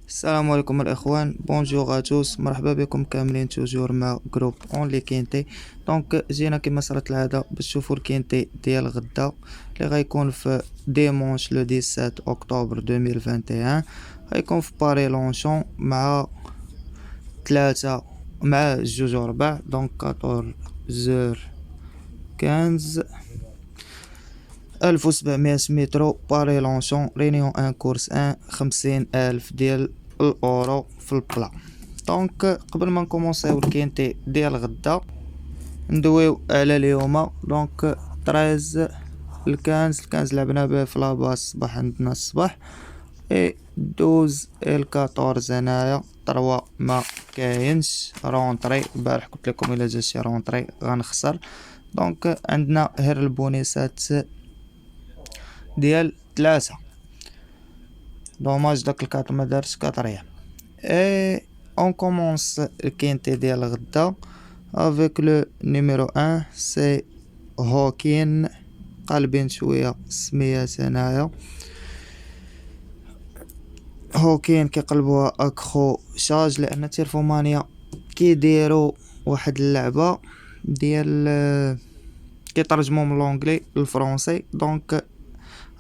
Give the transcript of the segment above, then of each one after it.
السلام عليكم الاخوان، بونجور اتوس، مرحبا بكم كاملين توجور مع جروب اون لي كينتي. دونك جينا كما صارت العاده باش تشوفوا الكينتي ديال غدا اللي غيكون في ديمونش لو 17 اكتوبر 2021. غيكون في باري لونشون مع 3 مع جوج وربع، دونك 14 15 1700 مترو باري لونشون رينيون ان كورس ان 50,000 ديال الاورو في البلا. دونك قبل ما نكومونسيو الكينتي ديال غدا ندويو على اليوم. دونك 13 الكنز لعبنا به في لاباس الصباح عندنا الصباح، اي 12 14 هنايا 3 ما كاينش رونطري. البارح قلت لكم الا جا شي رونطري غنخسر. دونك عندنا غير البونيسات ديال 3. دوماج داك الكاط ما دارش كاطريام. اي اون كومونس الكينتي ديال غدا افيك لو نيميرو 1 سي هوكين. قالبين شويه السميات هنايا. هوكين كيقلبوها اكخو شاج لان تيرفومانيا كيديروا واحد اللعبه ديال كيترجموا من لونجلي للفرنسي. دونك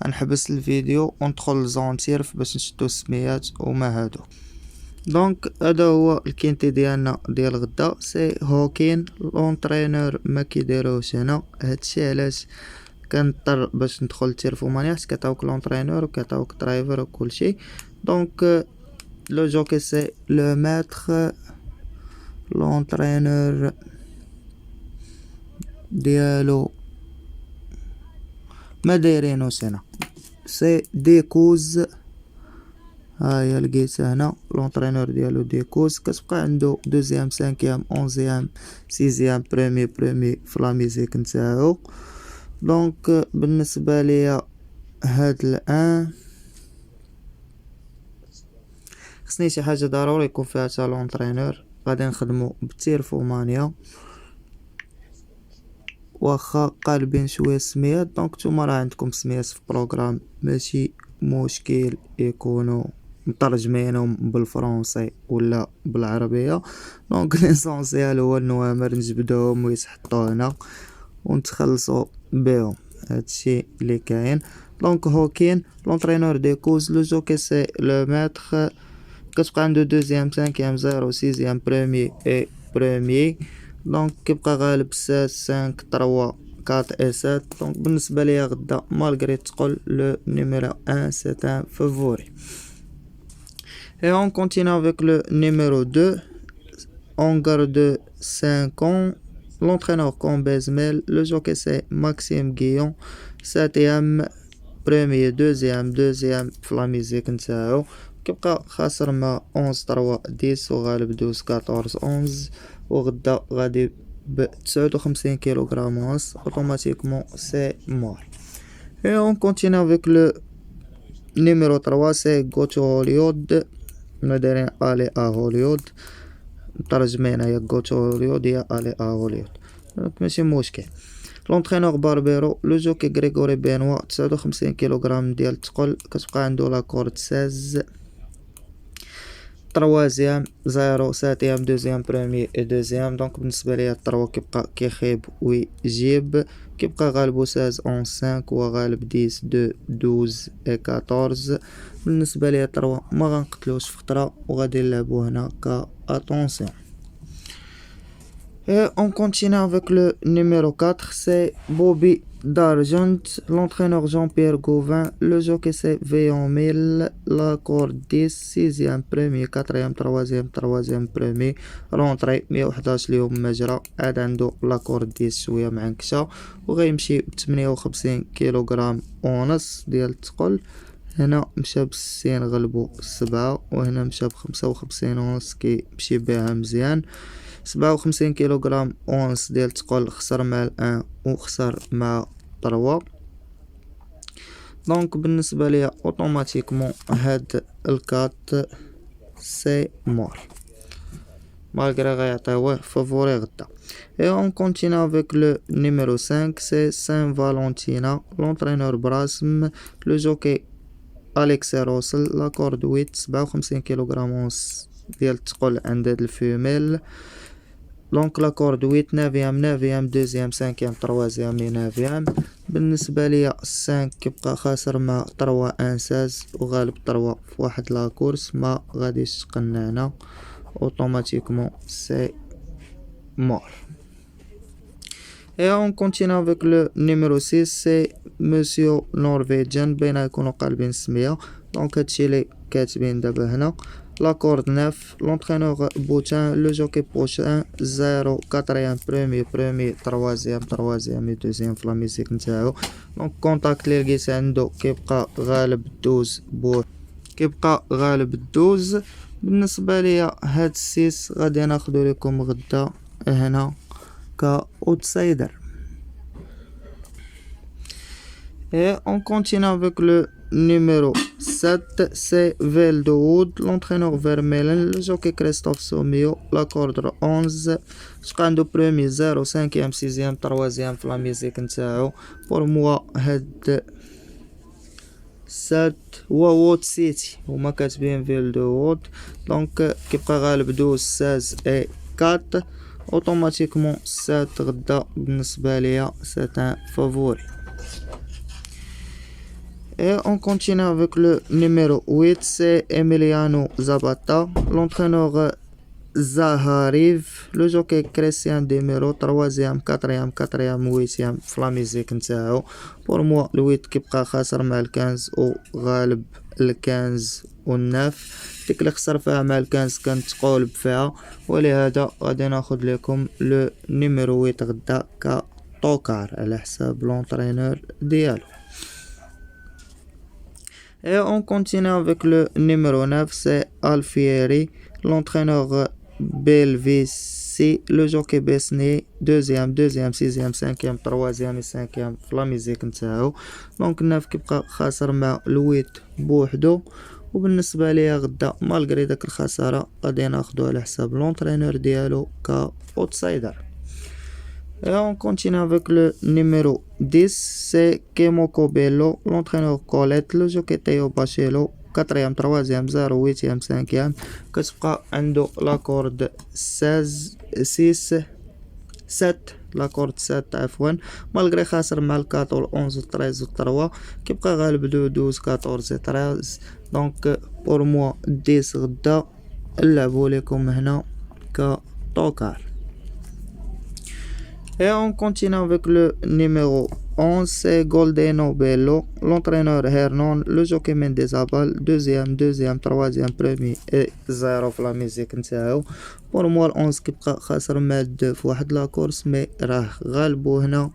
غنحبس الفيديو وندخل لزونتيرف باش نشدو السميات وما هادو. دونك هذا هو الكينتي ديالنا ديال غدا سي هوكين. لونطرينور ما كيديروش هنا، هادشي علاش كنضطر باش ندخل لتيرفومانيا حيت كيعطيوك لونطرينور وكيعطيوك درايفر وكلشي. دونك لو جوكي سي لو ماتر، لونطرينور ديالو ما دايرينوش هنا، سي ديكوز. هاهي لقيتها هنا لونطرينور ديالو ديكوز. كتبقى عنده دوزيام سانكيام اونزيام سيزيام برومي في لا ميزيك نتاعو. دونك بالنسبه ليا هاد الان خصني شي حاجه ضروري يكون فيها تا لونطرينور. غادي نخدمو بتيرفومانيا واخا قالبين شويه السميات. دونك نتوما راه عندكم سميات في البروغرام، ماشي مشكل يكونوا مترجمينهم بالفرنسي ولا بالعربيه. دونك ليسونسيال هو النوامر نجبدوهم ويتحطوا هنا ونتخلصوا بهم. هادشي اللي كاين. دونك هوكين لونطرينور دي كوز لو جوكي سي لو ماتر. كتبقى عنده دوزيام سانكيام زيرو سيزيام برومي اي برومي. دونك كيبقى غالب 7 5 3 4 et 7. دونك بالنسبه ليا غدا مالغري تقول لو نيميرو 1 c'est un favori. Et on continue avec le numéro 2. On garde 5 ans. L'entraîneur comme Bezmel. Le jockey c'est Maxime Guillon. 7e, premier, deuxième في la musique نتاعو. كيبقى خاسر مع 11 3 10 وغالب 12 14 11. وغدا غادي ب 59 كيلوغرام ونص. اوتوماتيكمون سي مور. Et on continue avec le numéro 3 c'est Go to Hollywood. مدارين الي هوليوود مترجمين هي Go to Hollywood هي الي هوليوود. ماشي مشكل. لونطرينور باربيرو. لو جوكي غريغوري بينوا 59 كيلوغرام ديال الثقل. كتبقى عنده لاكورد 16. تروازيام زيرو ساتيام دوزيام برومي اي دوزيام. دونك بالنسبه ليا التروا كيبقى كيخيب ويجيب. كيبقى غالبو 16 11 5 وغالب 10 2 12 اي 14. بالنسبه ليا التروا ما غنقتلوش في خطره وغادي نلعبو هنا ك اتونسيون. Et on continue avec le numéro 4, c'est Bobby d'Argent. L'entraîneur Jean-Pierre Gauvin. Le jockey c'est Veillon 1000. L'accord 10, 6e premier, 4e, 3e premier. Rentrée 111 اليوم مجرى. عاد عنده لاكورد 10 شويه معنكشه وغيمشي ب 58 كيلوغرام ونص ديال الثقل. هنا مشى ب60 غلبو 7 وهنا مشى ب55 ونص كيمشي بها مزيان. 57 كيلوغرام اونس ديال الثقل خسر مع الان وخسر مع 3. دونك بالنسبه ليا اوتوماتيكمون هاد الكات سي مور مالغري غيعطيوه فافوري غدا. Et on continue avec le numéro 5 c'est Saint Valentina. L'entraîneur Brasm. Le jockey أليكسي روسل. لا كورد 8 57 كيلوغرام ونص ديال الثقل عند هاد الفيميل. دونك لا كورد 8 9 دوزيام 5 3 9. بالنسبة ليا 5 كيبقى خاسر مع 3 انساز وغالب 3 في واحد لا كورس ما غاديش تقنعنا اوتوماتيكمون سي مور. Et on continue avec le numéro 6, c'est Monsieur Norvégian. بين يكونوا قالبين السمية. دونك هادشي اللي كاتبين دابا هنا. La corde 9, l'entraîneur Boutin, le jockey prochain 0, 4e, premier, 3e et 2e في لا ميزيك نتاعو. دونك كونتاكت اللي لقيت عندو كيبقى غالب 12 بوح، كيبقى غالب 12. بالنسبة ليا هاد 6 غادي ناخدو لكم غدا هنا كأوتسايدر. Et on continue avec le numéro 7, c'est Vel de Wood, l'entraîneur Vermeulen, le jockey Christophe Soumio, la corde 11. شقا عندو premier 0 5e 6e 3e في لا ميزيك نتاعو. pour moi هاد 7 هو وود سيتي هما كاتبين فيل دو وود. دونك كيبقى غالب 12 16 et 4. اوتوماتيكمون 7 غدا بالنسبة ليا سي ان فافوري. Et on continue avec le numéro 8, c'est Emiliano Zapata, l'entraîneur Zahariv, le jockey Christian Demiro, 3e, 4e, 8e في لا ميزيك نتاعو. pour moi le 8 كيبقى خاسر مع ال 15 وغالب ال 15 و 9. ديك اللي خسر فيها مع ال 15 كانت تقولب فيها، ولهذا غادي ناخد لكم لو نيميرو 8 غدا كطوكار على حساب لونطرينور ديالو. Et on continue avec le numéro 9, c'est Alfieri, l'entraîneur Belvici, le jockey Besni, 2e, 6e, 5e, 3e et 5e في لا ميزيك نتاعو. دونك 9 كيبقى خاسر مع الويت بوحدو. وبالنسبة ليا غدا مالغري داك الخسارة غادي ناخدو على حساب لونطرينور ديالو كأوتسايدر. Et on continue avec le numéro 10, c'est Kemoko Bello, l'entraîneur Colette, le jockey Théo Bachelot, 4e, 3e, 0, 8e, 5e. كتبقى عنده لا كورد 16 6 7 لا كورد 7 عفوا. مالغري خاسر مع ال 14 11 13 و 3 كيبقى غالب 2 12 14 13. دونك بور موا 10 غدا نلعبو لكم هنا كطوكار. Et on continue avec le numéro 11, c'est Goldeno Bello, l'entraîneur Hernon, le jockey Mendezabal, 2e, 3e, premier et 0 في لا ميزيك نتاعو. pour moi 11 كيبقى خاسر مع 2 في واحد لا كورس مي راه غالبو هنا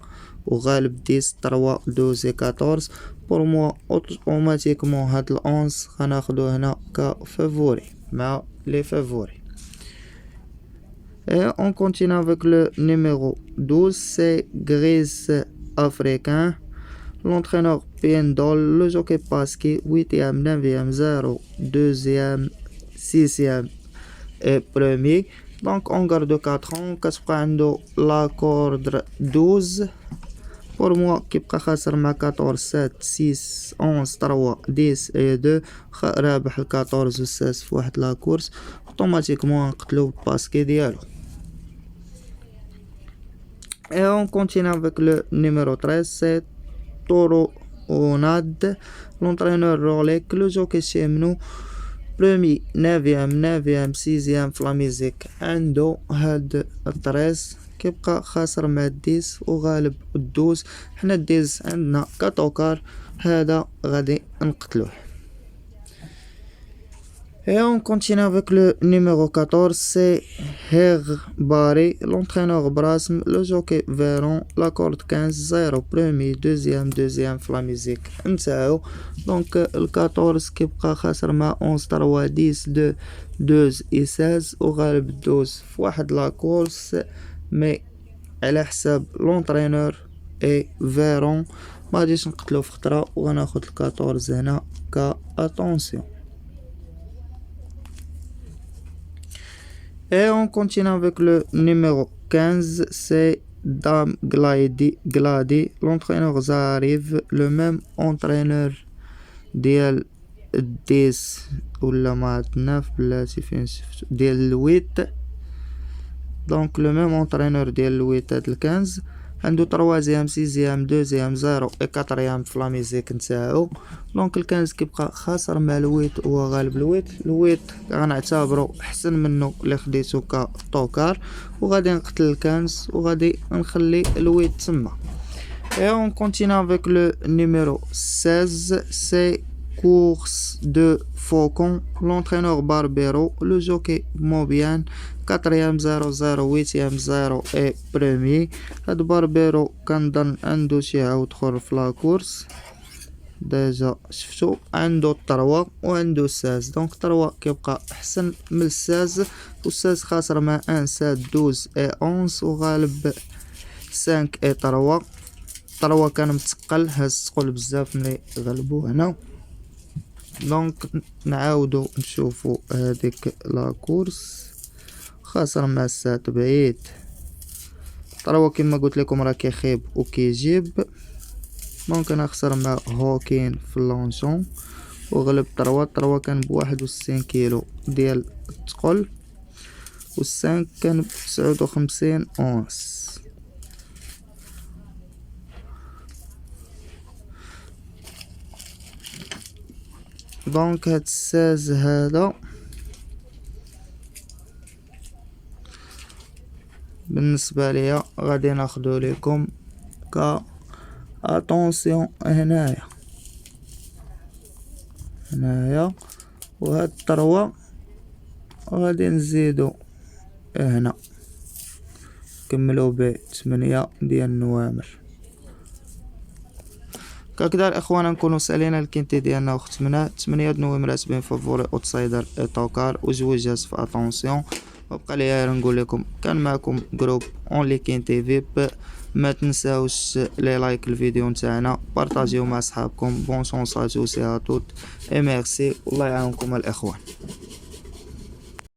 وغالب 10 3 12 et 14. pour moi اوتوماتيكمون هاد ال 11 غناخدو هنا كفافوري مع لي فافوري. Et on continue avec le numéro 12, c'est Gris Africain, l'entraîneur Piendol, le jockey Paski, 8e, 9e, 0, 2e, 6e et premier. Donc on garde 4 ans, كتبقى عنده la corde 12. pour moi كيبقى خاسر مع 14 7 6 11 3 10 et 2. رابح ال 14 و 16 في واحد لا كورس اوتوماتيكمون نقتلو بالباسكي ديالو. Et on continue avec le numéro 13, c'est Toro Onad, l'entraîneur Rolek, le jockey Chemnou, premier 9e, 6e في لا ميزيك عنده هاد 13. كيبقى خاسر مع 10 وغالب 12. حنا 10 عندنا كطوكار هذا غادي نقتلوه. Et on continue avec le numéro 14, c'est Herbari, l'entraîneur Brasm, le jockey Véron, la corde 15, 0, premier, 2e في لا ميزيك نتاعو. دونك ال 14 كيبقى خاسر مع 11 3 10 2 et 16 وغالب 12 في واحد لا كورس مي على حساب لونطرينور اي فيرون ما غاديش نقتلو في خطرة وغناخد ال 14 هنا كاتونسيون. Et on continue avec le numéro 15, c'est Dame Glady, l'entraîneur Zahariv, le même entraîneur ديال 10 ولا مع 9 بلاتي فين شفتو ديال الويت. دونك لو ميم اونطرينور ديال الويت هاد الكنز عندو تروازيام سيزيام دوزيام زيرو اي كاتريام في لاميزيك نتاعو. دونك الكنز كيبقى خاسر مع الويت هو غالب الويت غنعتبرو احسن منو اللي خديتو كطوكار وغادي نقتل الكنز وغادي نخلي الويت تما. Et on continue avec le numéro 16, c'est course de faucon, l'entraîneur Barbero, le jockey Mobian, 4e 0-0, 8e 0 et premier. هاد باربيرو كنظن عندو شي عاود خور في لاكورس ديجا شفتو عندو الطروا وعندو الساز. دونك الطروا كيبقى احسن من الساز والساز خاسر مع 1 7 12 et 11 وغالب 5 et 3. الطروا كان متقل هاز تقول بزاف ملي غلبو هنا. دونك نعاودو نشوفو هاديك لاكورس خاسر مع السات بعيد. الطروا كيما قلت لكم راه كيخيب وكيجيب. دونك انا خسر مع هوكين في اللونشون وغلب الطروا كان ب61 كيلو ديال الثقل والسانك كان ب59 اونس. دونك هاد الساز هذا بالنسبه ليا غادي ناخدو لكم ك اتونسيون هنايا وهاد الطروا غادي نزيدو هنا كملو ب8 ديال النوامر. كهكذا الاخوان نكونوا سالينا الكينتي ديالنا وختمناه 8 نوامرات بين فافوري اوتسايدر توكار وجوجات في اتونسيون. وبقى لي غير نقول لكم كان معكم جروب اونلي كينتي فيب. ما تنساوش لي لايك الفيديو نتاعنا بارطاجيو مع صحابكم. بون شونس ا توس اي ا توت اي ميرسي والله يعاونكم الاخوان.